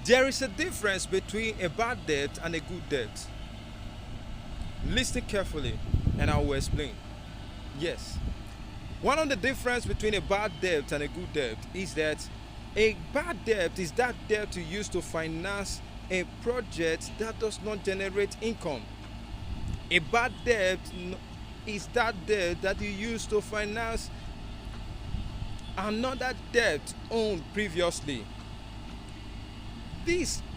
There is a difference between a bad debt and a good debt. Listen carefully and I will explain. Yes. One of the difference between a bad debt and a good debt is that a bad debt is that debt you use to finance a project that does not generate income. A bad debt is that debt that you use to finance another debt owned previously.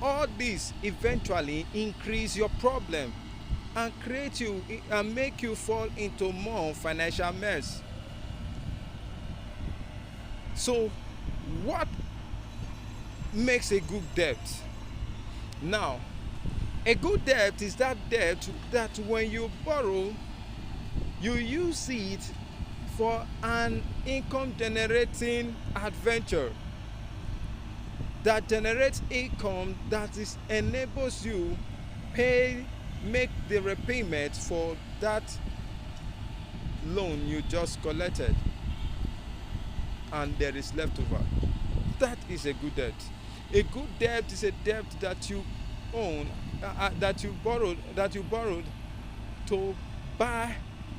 All this eventually increase your problem and create you and make you fall into more financial mess. So, what makes a good debt? Now, a good debt is that debt that when you borrow, you use it for an income generating adventure that generates income that enables you make the repayment for that loan you just collected and there is leftover. That is a good debt. A good debt is a debt that you own, that you borrowed to buy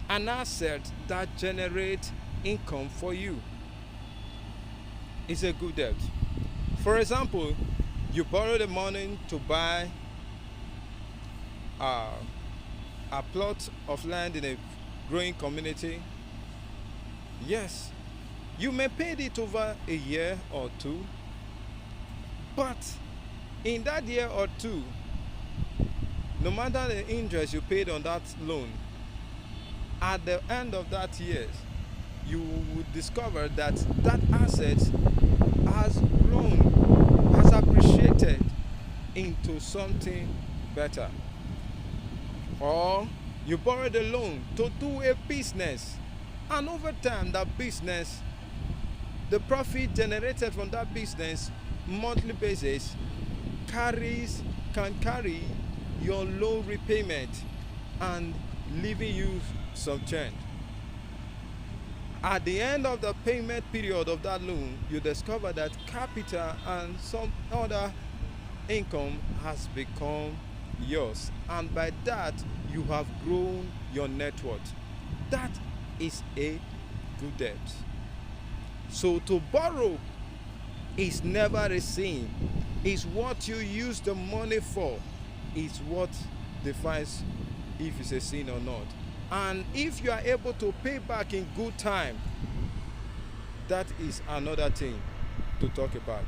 an asset that generates income for you. It's a good debt. For example, you borrow the money to buy a plot of land in a growing community. Yes, you may pay it over a year or two, but in that year or two, no matter the interest you paid on that loan, at the end of that year, you will discover that that asset has grown, has appreciated into something better. Or you borrowed a loan to do a business, and over time that business, the profit generated from that business monthly basis can carry your loan repayment and leaving you some change. At the end of the payment period of that loan, you discover that capital and some other income has become yours, and by that you have grown your net worth. That is a good debt. So to borrow is never a sin. It's what you use the money for is what defines if it's a sin or not. And if you are able to pay back in good time, that is another thing to talk about.